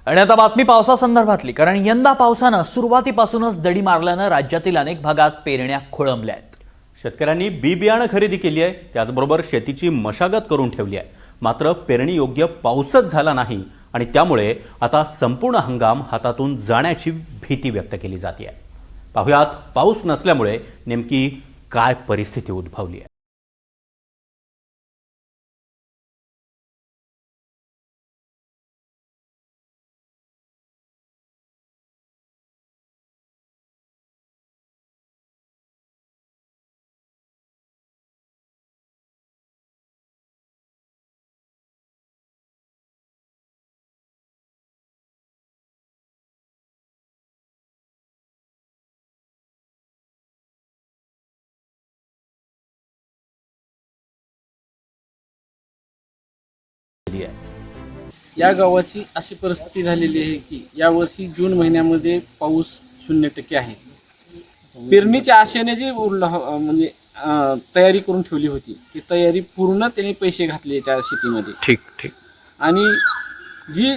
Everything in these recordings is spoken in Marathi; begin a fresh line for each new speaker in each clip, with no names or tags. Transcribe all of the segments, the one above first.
आणि आता बातमी पावसासंदर्भातली, कारण यंदा पावसानं सुरुवातीपासूनच दडी मारल्यानं राज्यातील अनेक भागात पेरण्या खोळंबल्या आहेत।
शेतकऱ्यांनी बी बियाणं खरेदी केली आहे, त्याचबरोबर शेतीची मशागत करून ठेवली आहे। मात्र पेरणी योग्य पाऊसच झाला नाही आणि त्यामुळे आता संपूर्ण हंगाम हातातून जाण्याची भीती व्यक्त केली जाते आहे। पाहुयात पाऊस नसल्यामुळे नेमकी काय परिस्थिती उद्भवली आहे।
या गावाची अशी परिस्थिती झालेली आहे की यावर्षी जून महिन्यामध्ये पाऊस 0% आहे। पेरणीच्या आशेने जी म्हणजे तयारी करून ठेवली होती ती तयारी पूर्ण त्यांनी पैसे घातले त्या शेतीमध्ये।
ठीक
आणि जी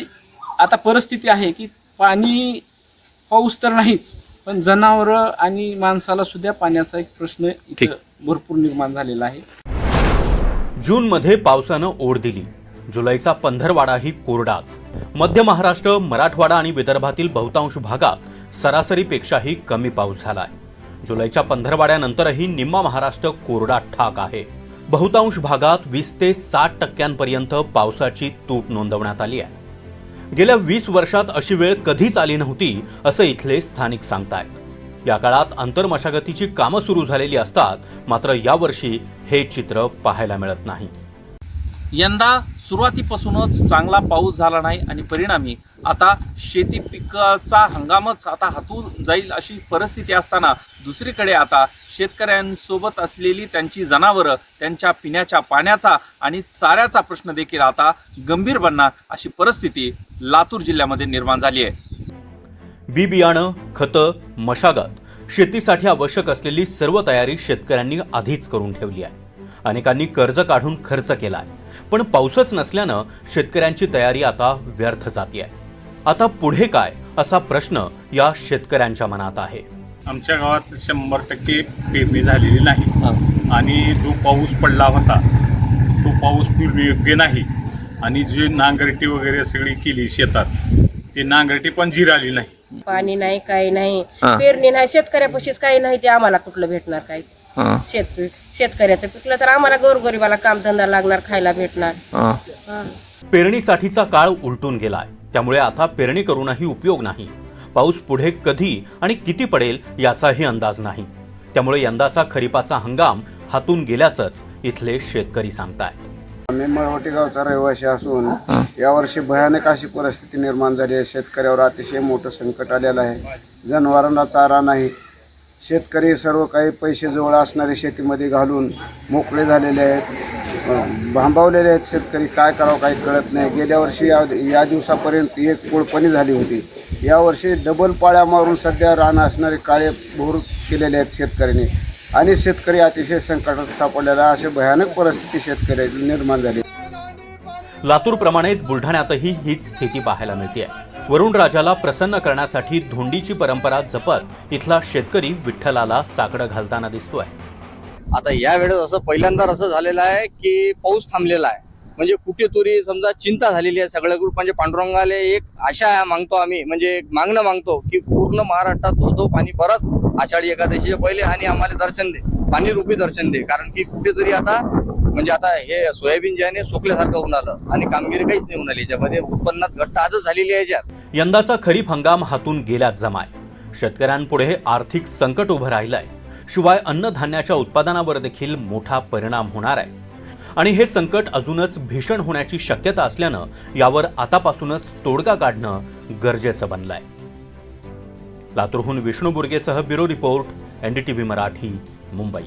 आता परिस्थिती आहे की पाऊस तर नाहीच, पण जनावरं आणि माणसाला सुद्धा पाण्याचा एक प्रश्न इथं भरपूर निर्माण झालेला आहे।
जूनमध्ये पावसानं ओढ दिली, जुलैचा पंधरवाडाही कोरडाच। मध्य महाराष्ट्र, मराठवाडा आणि विदर्भातील बहुतांश भागात सरासरीपेक्षाही कमी पाऊस झालाय। जुलैच्या पंधरवाड्यानंतरही निम्मा महाराष्ट्र कोरडा ठाक आहे। बहुतांश भागात 20 ते 60% पावसाची तूट नोंदवण्यात आली आहे। गेल्या 20 वर्षात अशी वेळ कधीच आली नव्हती असं इथले स्थानिक सांगतायत। या काळात आंतरमशागतीची कामं सुरू झालेली असतात, मात्र यावर्षी हे चित्र पाहायला मिळत नाही।
यंदा सुरुवातीपासूनच चांगला पाऊस झाला नाही आणि परिणामी आता शेती पिकाचा हंगामच आता हातून जाईल अशी परिस्थिती असताना दुसरीकडे आता शेतकऱ्यांसोबत असलेली त्यांची जनावरं, त्यांच्या पिण्याच्या पाण्याचा आणि चाऱ्याचा प्रश्न देखील आता गंभीर बनणार अशी परिस्थिती लातूर जिल्ह्यामध्ये निर्माण झाली आहे।
बी बियाणं, खतं, मशागत, शेतीसाठी आवश्यक असलेली सर्व तयारी शेतकऱ्यांनी आधीच करून ठेवली आहे। अनेकांनी कर्ज काढून खर्च केलाय, पण पाऊसच नसल्यानं शेतकऱ्यांची तयारी आता व्यर्थ जाते आहे। आता पुढे काय असा प्रश्न या शेतकऱ्यांच्या मनात आहे।
आमच्या गावात 100% पेरणी झालेली नाही आणि जो पाऊस पडला होता तो पाऊस योग्य नाही आणि जे नांगरटी वगैरे सगळी केली शेतात ते नांगरटी पण जिराली नाही।
पाणी नाही, काही नाही, पेरणी नाही, शेतकऱ्यापाशीच काही नाही, ते आम्हाला कुठलं भेटणार काय? शेतकऱ्याचं पिकलं तर आम्हाला गोरगरिबाला कामधंदा लागणार, खायला भेटणार।
पेरणीसाठीचा काळ उलटून गेलाय, त्यामुळे आता पेरणी करूनही उपयोग नाही। पाऊस पुढे कधी आणि किती पडेल याचाही अंदाज नाही, त्यामुळे यंदाचा खरीपाचा हंगाम हातून गेल्याचंच इथले शेतकरी सांगतायत।
मी मळवटी गावचा रहिवासी असून यावर्षी भयानक अशी परिस्थिती निर्माण झाली आहे। शेतकऱ्यावर अतिशय मोठं संकट आलेलं आहे। जनावरांना चारा नाही, शेतकरी सर्व काही पैसे जवळ असणारे शेतीमध्ये घालून मोकळे झालेले आहेत, भांबावलेले आहेत। शेतकरी काय करावं काही कळत नाही। गेल्या वर्षी या दिवसापर्यंत एक कोळपणी झाली होती, यावर्षी डबल पाळ्या मारून सध्या रान असणारे काळे भोर केलेले आहेत शेतकऱ्यांनी आणि शेतकरी अतिशय संकटात सापडलेला अशी भयानक परिस्थिती शेतकऱ्याची निर्माण झाली।
लातूरप्रमाणेच बुलढाण्यातही हीच स्थिती पाहायला मिळते। वरुण राजाला प्रसन्न करण्यासाठी धोंडीची परंपरा जपत इथला शेतकरी विठ्ठलाला साकडं घालताना दिसतोय।
आता या वेळेस असं पहिल्यांदा असं झालेलं आहे की पाऊस थांबलेला आहे, म्हणजे कुठेतरी समजा चिंता झालेली आहे सगळ्या ग्रुप। म्हणजे पांडुरंगाला एक आशा मागतो आम्ही, म्हणजे मागणं मागतो की पूर्ण महाराष्ट्रात धो पाणी बरस आषाढी एकादशीच्या पहिले आणि आम्हाला दर्शन दे, पाणी रूपी दर्शन दे। कारण की कुठेतरी आता म्हणजे आता हे सोयाबीन जे आहे सोकल्यासारखं होऊन आलं आणि कामगिरी काहीच नाही होऊन आली, याच्यामध्ये उत्पन्नात घट आजच झालेली आहे। याच्यात
यंदाचा खरीप हंगाम हातून गेल्याच जमाय। शेतकऱ्यांपुढे आर्थिक संकट उभं राहिलंय, शिवाय अन्नधान्याच्या उत्पादनावर देखील मोठा परिणाम होणार आहे आणि हे संकट अजूनच भीषण होण्याची शक्यता असल्यानं यावर आतापासूनच तोडगा काढणं गरजेचं बनलंय। लातूरहून विष्णू बुर्गेसह bureau report, NDTV Marathi, Mumbai.